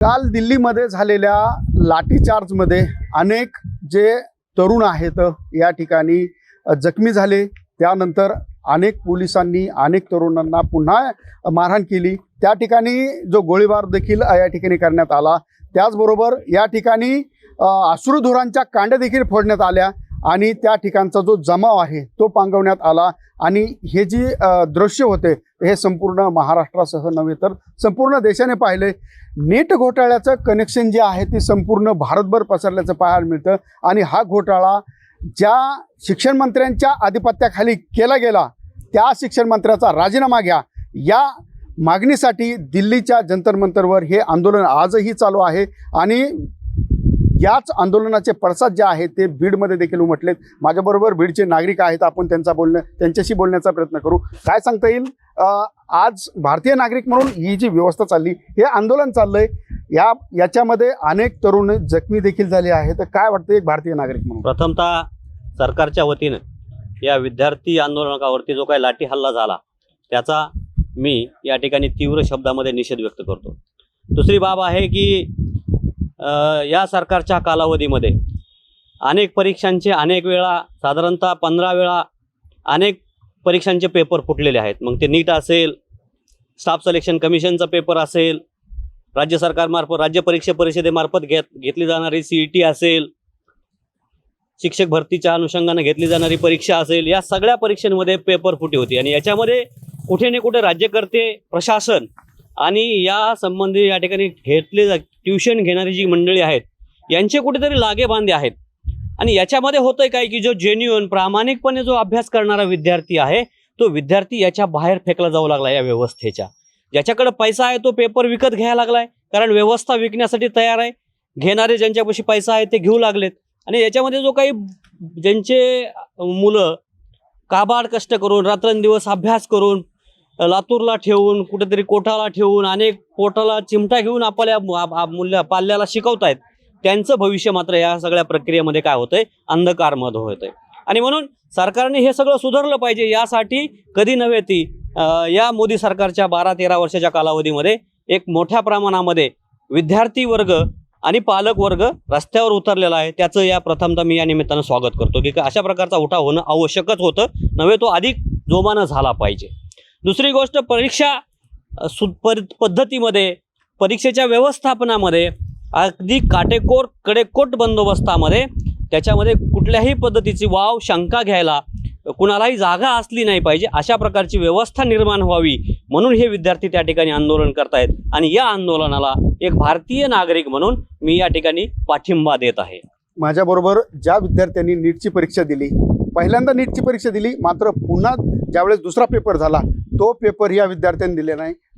काल दिल्लीमध्ये झालेल्या लाठीचार्जमध्ये अनेक जे तरुण आहेत या ठिकाणी जखमी झाले। त्यानंतर अनेक पोलिसांनी अनेक तरुणांना पुन्हा मारहाण केली। त्या ठिकाणी जो गोळीबार देखील या ठिकाणी करण्यात आला। त्याचबरोबर या ठिकाणी अश्रुधुरांच्या कांड्या देखील फोडण्यात आल्या आणि त्या ठिकाणचा जो जमाव आहे तो पांगवण्यात आला। आणि हे जी दृश्य होते हे संपूर्ण महाराष्ट्रासह नव्हे तर संपूर्ण देशाने पाहिले। नीट घोटाळ्याचं कनेक्शन जे आहे ते संपूर्ण भारतभर पसरल्याचं पाहायला मिळतं आणि हा घोटाळा ज्या शिक्षण मंत्र्यांच्या आधिपत्याखाली केला गेला त्या शिक्षण मंत्र्याचा राजीनामा घ्या या मागणीसाठी दिल्लीच्या जंतर मंतरवर हे आंदोलन आजही चालू आहे। आणि याच आंदोलनाचे पडसाद जे आहेत ते बीडमध्ये देखील उमटलेत। माझ्याबरोबर बीडचे नागरिक आहेत, आपण त्यांच्याशी बोलण्याचा प्रयत्न करू। काय सांगता येईल आज भारतीय नागरिक म्हणून ही जी व्यवस्था चालली, हे आंदोलन चाललंय, याच्यामध्ये अनेक तरुण जखमी देखील झाले आहेत, तर काय वाटतं एक भारतीय नागरिक म्हणून? प्रथमतः सरकारच्या वतीनं या विद्यार्थी आंदोलकावरती जो काही लाठी हल्ला झाला त्याचा मी या ठिकाणी तीव्र शब्दामध्ये निषेध व्यक्त करतो। दुसरी बाब आहे की या सरकारच्या कालावधीमध्ये अनेक परीक्षांचे अनेक वेळा साधारणतः 15 वेळा अनेक परीक्षांचे पेपर फुटलेले आहेत। मग ते नीट असेल, स्टाफ सिलेक्शन कमिशनचा पेपर असेल, राज्य सरकारमार्फत राज्य परीक्षा परिषदेमार्फत घेतली जाणारी CET असेल, शिक्षक भरतीच्या अनुषंगाने घेतली जाणारी परीक्षा असेल, या सगळ्या परीक्षांमध्ये पेपर फुटी होती। आणि याच्यामध्ये कुठे ना कुठे राज्यकर्ते, प्रशासन आणि या संबंधी या ठिकाणी ट्युशन घेणारी जी मंडळी आहेत यांचे कुठेतरी लागेबांधे आहेत। आणि याच्यामध्ये होतंय काय की जो जेन्युइन प्रामाणिकपणे जो अभ्यास करणारा विद्यार्थी आहे तो विद्यार्थी याच्या बाहेर फेकला जाऊ लागला। या व्यवस्थेच्या ज्याच्याकडे पैसा आहे तो पेपर विकत घ्यायला लागलाय, कारण व्यवस्था विकण्यासाठी तयार आहे। घेणारे ज्यांच्यापाशी पैसा आहे ते घेऊ लागलेत। आणि याच्यामध्ये जो काही ज्यांचे मुलं काबाड कष्ट करून रात्रंदिवस अभ्यास करून लातूरला ठेवून कुठेतरी कोठाला ठेवून अनेक पोटाला चिमटा घेऊन आपल्या पाल्याला शिकवतायत, त्यांचं भविष्य मात्र या सगळ्या प्रक्रियेमध्ये काय होतंय, अंधकारमय होतंय। आणि म्हणून सरकारने हे सगळं सुधारलं पाहिजे। यासाठी कधी नव्हे ती या मोदी सरकारच्या 12-13 वर्षाच्या कालावधीमध्ये एक मोठ्या प्रमाणामध्ये विद्यार्थी वर्ग आणि पालक वर्ग रस्त्यावर उतरलेला आहे। त्याचं या प्रथमतः मी या निमित्तानं स्वागत करतो की अशा प्रकारचा उठाव होणं आवश्यकच होतं, नव्हे तो अधिक जोमानं झाला पाहिजे। दुसरी गोष्ट, परीक्षा पद्धतीमध्ये, परीक्षेच्या व्यवस्थापनामध्ये अगदी कडेकोट बंदोबस्तामध्ये त्याच्यामध्ये कुठल्याही पद्धतीची वाव शंका घ्यायला कुणालाही जागा असली नाही पाहिजे, अशा प्रकारची व्यवस्था निर्माण व्हावी म्हणून हे विद्यार्थी त्या ठिकाणी आंदोलन करतायत। आणि या आंदोलनाला एक भारतीय नागरिक म्हणून मी या ठिकाणी पाठिंबा देत आहे। माझ्याबरोबर ज्या विद्यार्थ्यांनी नीटची परीक्षा दिली, पहिल्यांदा नीटची परीक्षा दिली, मात्र पुन्हा ज्यावेळेस दुसरा पेपर झाला तो पेपर या विद्यार्थ्यांनी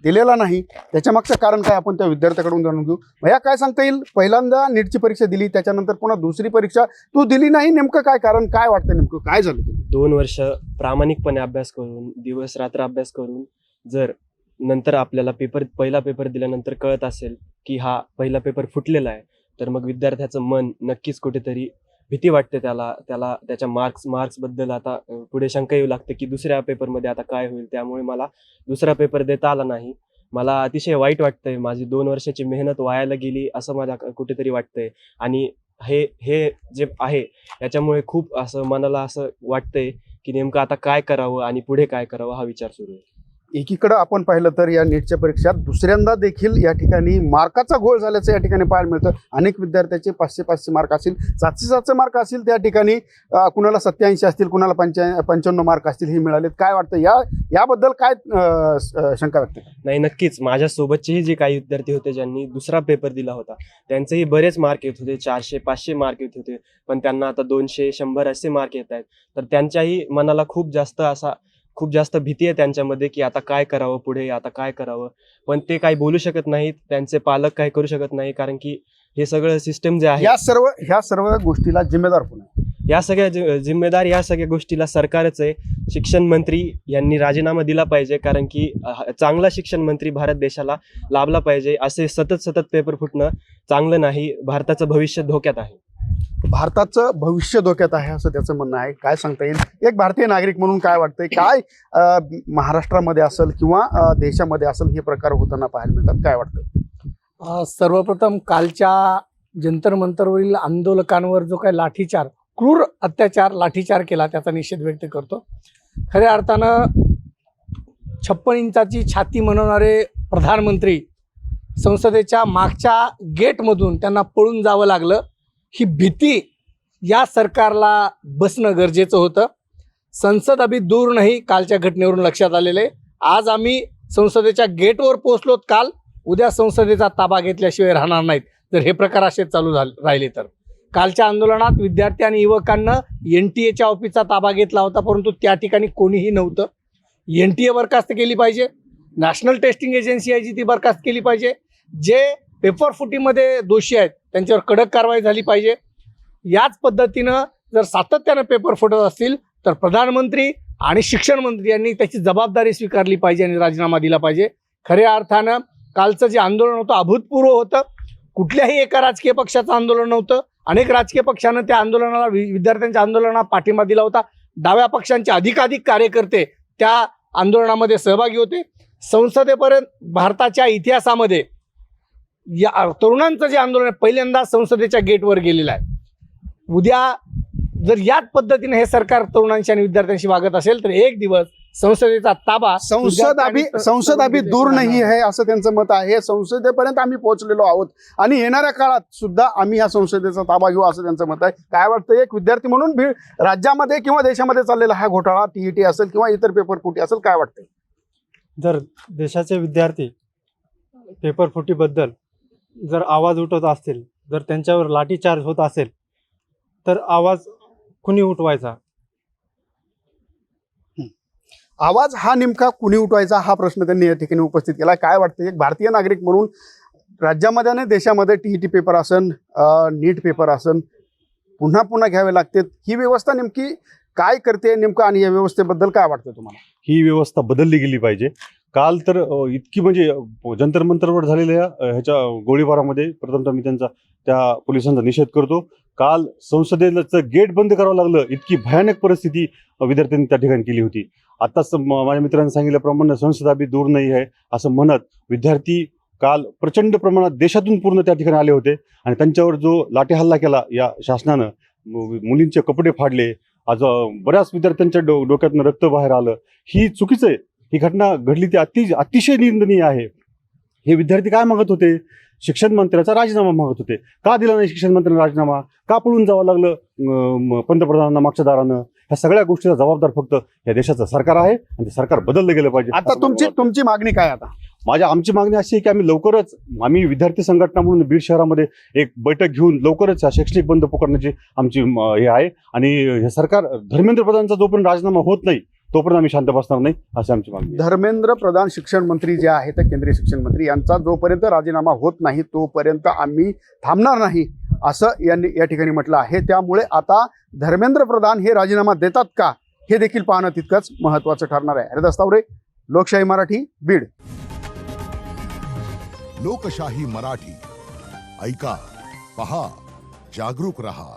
दिलेला नाही, त्याच्या मागचं कारण काय आपण त्या विद्यार्थ्याकडून जाणून घेऊ। भैया, काय सांगता येईल, पहिल्यांदा नीटची परीक्षा दिली, त्याच्यानंतर पुन्हा दुसरी परीक्षा तू दिली नाही, नेमकं काय कारण, काय वाटतं, नेमकं काय झालं? 2 वर्ष प्रामाणिकपणे अभ्यास करून, दिवस रात्र अभ्यास करून, जर नंतर आपल्याला पहिला पेपर दिल्यानंतर कळत असेल की हा पहिला पेपर फुटलेला आहे, तर मग विद्यार्थ्याचं मन नक्कीच कुठेतरी भीती वाटते, त्याच्या मार्क्सबद्दल आता पुढे शंका येऊ लागते की दुसऱ्या पेपरमध्ये आता काय होईल। त्यामुळे मला दुसरा पेपर देता आला नाही, मला अतिशय वाईट वाटतंय। माझी 2 वर्षाची मेहनत वायाला गेली असं मला कुठेतरी वाटतंय। आणि हे जे आहे याच्यामुळे खूप असं मनाला असं वाटतंय की नेमकं आता काय करावं आणि पुढे काय करावं हा विचार सुरू आहे। एकीकडे आपण पाहिलं तर या नीटच्या परीक्षेत दुसऱ्यांदा देखील या ठिकाणी मार्काचा घोळ झाल्याचं या ठिकाणी पाहायला मिळतं। अनेक विद्यार्थ्याचे 500 मार्क असतील, 700 मार्क असतील, त्या ठिकाणी कुणाला 87 असतील, कुणाला 55 मार्क असतील हे मिळालेत। काय वाटतं याबद्दल काय शंका व्यक्त? नाही, नक्कीच माझ्यासोबतचेही जे काही विद्यार्थी होते ज्यांनी दुसरा पेपर दिला होता त्यांचेही बरेच मार्क येत होते, 400-500 मार्क येत होते, पण त्यांना आता 200-100 असे मार्क येत आहेत। तर त्यांच्याही मनाला खूप जास्त भीती आहे त्यांच्यामध्ये की आता काय करावं, पुढे आता काय करावं, पण ते काही बोलू शकत नाहीत, त्यांचे पालक काही करू शकत नाही, कारण की हे सगळं सिस्टम जे आहे ह्या सर्व गोष्टीला जिम्मेदार कोण आहे? या सगळ्या गोष्टीला सरकारच आहे। शिक्षण मंत्री यांनी राजीनामा दिला पाहिजे, कारण की चांगला शिक्षण मंत्री भारत देशाला लाभला पाहिजे। असे सतत पेपर फुटणं चांगलं नाही, भारताचं भविष्य धोक्यात आहे। भारताचं भविष्य धोक्यात आहे असं त्याचं म्हणणं आहे। काय सांगता येईल एक भारतीय नागरिक म्हणून, काय वाटतंय, काय महाराष्ट्रामध्ये असेल किंवा देशामध्ये असेल हे प्रकार होताना पाहायला मिळतात, काय वाटतं? सर्वप्रथम कालच्या जंतर मंतरवरील आंदोलकांवर जो काही लाठीचार, क्रूर अत्याचार, लाठीचार केला त्याचा निषेध व्यक्त करतो. खऱ्या अर्थानं 56 इंचाची छाती म्हणवणारे प्रधानमंत्री संसदेच्या मागच्या गेटमधून त्यांना पळून जावं लागलं. ही भीती या सरकारला बसणं गरजेचं होतं. संसद अभी दूर नाही कालच्या घटनेवरून लक्षात आलेले. आज आम्ही संसदेच्या गेटवर पोहोचलोत काल, उद्या संसदेचा ताबा घेतल्याशिवाय राहणार नाहीत जर हे प्रकार असे चालू राहिले तर. कालच्या आंदोलनात विद्यार्थी आणि युवकांना NTA ऑफिसचा ताबा घेतला होता, परंतु त्या ठिकाणी कोणीही नव्हतं. NTA बरखास्त केली पाहिजे, नॅशनल टेस्टिंग एजन्सी आहे जी ती बरखास्त केली पाहिजे. जे पेपर फुटीमध्ये दोषी आहेत त्यांच्यावर कडक कारवाई झाली पाहिजे. याच पद्धतीनं जर सातत्यानं पेपर फुटत असतील तर प्रधानमंत्री आणि शिक्षण मंत्री यांनी त्याची जबाबदारी स्वीकारली पाहिजे आणि राजीनामा दिला पाहिजे. खऱ्या अर्थानं कालचं जे आंदोलन होतं अभूतपूर्व होतं. कुठल्याही एका राजकीय पक्षाचं आंदोलन नव्हतं. अनेक राजकीय पक्षानं त्या आंदोलनाला, विद्यार्थ्यांच्या आंदोलनाला पाठिंबा दिला होता. डाव्या पक्षांचे अधिकाधिक कार्यकर्ते त्या आंदोलनामध्ये सहभागी होते. संसदेपर्यंत भारताच्या इतिहासामध्ये या तरुणांचं जे आंदोलन आहे पहिल्यांदा संसदेच्या गेटवर गेलेलं आहे. उद्या जर याच पद्धतीने हे सरकार तरुणांशी आणि विद्यार्थ्यांशी वागत असेल तर एक दिवस संसदेचा ताबा, संसद अभी दूर नाही आहे असं त्यांचं मत आहे. संसदेपर्यंत आम्ही पोहोचलेलो आहोत आणि येणाऱ्या काळात सुद्धा आम्ही ह्या संसदेचा ताबा घेऊ असं त्यांचं मत आहे. काय वाटतं, एक विद्यार्थी म्हणून राज्यामध्ये किंवा देशामध्ये चाललेला हा घोटाळा, TET असेल किंवा इतर पेपर फुटी असेल, काय वाटतंय? जर देशाचे विद्यार्थी पेपर फुटीबद्दल जर आवाज उठवत असतील, जर त्यांच्यावर लाठीचार्ज होत असेल तर आवाज कुणी उठवायचा? आवाज हा नेमका कुणी उठवायचा हा प्रश्न त्यांनी या ठिकाणी उपस्थित केला. काय वाटतं, एक भारतीय नागरिक म्हणून राज्यामध्ये आणि देशामध्ये TET पेपर असन, नीट पेपर असन, पुन्हा पुन्हा घ्यावे लागते. ही व्यवस्था नेमकी काय करते नेमकं आणि या व्यवस्थेबद्दल काय वाटतं तुम्हाला? ही व्यवस्था बदलली गेली पाहिजे. काल तर इतकी म्हणजे जंतर मंतरवर झालेल्या ह्याच्या गोळीबारामध्ये प्रथमतः मी त्या पोलिसांचा निषेध करतो. काल संसदेचं गेट बंद करावं लागलं, इतकी भयानक परिस्थिती विद्यार्थ्यांनी त्या ठिकाणी केली होती. आताच माझ्या मित्रांनी सांगितल्याप्रमाणे संसद अभी दूर नाही आहे असं म्हणत विद्यार्थी काल प्रचंड प्रमाणात देशातून पूर्ण त्या ठिकाणी आले होते आणि त्यांच्यावर जो लाठी हल्ला केला या शासनानं, मुलींचे कपडे फाडले, आज बऱ्याच विद्यार्थ्यांच्या डोक्यातनं रक्त बाहेर आलं. ही चुकीचं आहे. ही घटना घडली ती अतिशय निंदनीय आहे. हे विद्यार्थी काय मागत होते? शिक्षण मंत्र्याचा राजीनामा मागत होते. का दिला नाही शिक्षण मंत्र्यांना राजीनामा? का पळून जावं लागलं पंतप्रधानांना मागच्या दारानं? ह्या सगळ्या गोष्टीचा जबाबदार फक्त या देशाचं सरकार आहे आणि ते सरकार बदललं गेलं पाहिजे. आता तुमची मागणी काय? आता आमची मागणी अशी आहे की आम्ही विद्यार्थी संघटना म्हणून बीड शहरामध्ये एक बैठक घेऊन लवकरच शैक्षणिक बंद पुकारण्याची आमची हे आहे. आणि हे सरकार, धर्मेंद्र प्रधानचा जोपर्यंत राजीनामा होत नाही तोपर्यंत आम्ही शांत बसणार नाही अशी आमची मागणी. धर्मेंद्र प्रधान शिक्षण मंत्री जे आहेत, केंद्रीय शिक्षण मंत्री, यांचा जोपर्यंत राजीनामा होत नाही तोपर्यंत आम्ही थांबणार नाही असं यांनी या ठिकाणी म्हटलं आहे. त्यामुळे आता धर्मेंद्र प्रधान हे राजीनामा देतात का हे देखील पाहणं तितकंच महत्त्वाचं ठरणार आहे. हरिदास तावरे, लोकशाही मराठी, बीड. लोकशाही मराठी, ऐका, पहा, जागरूक रहा.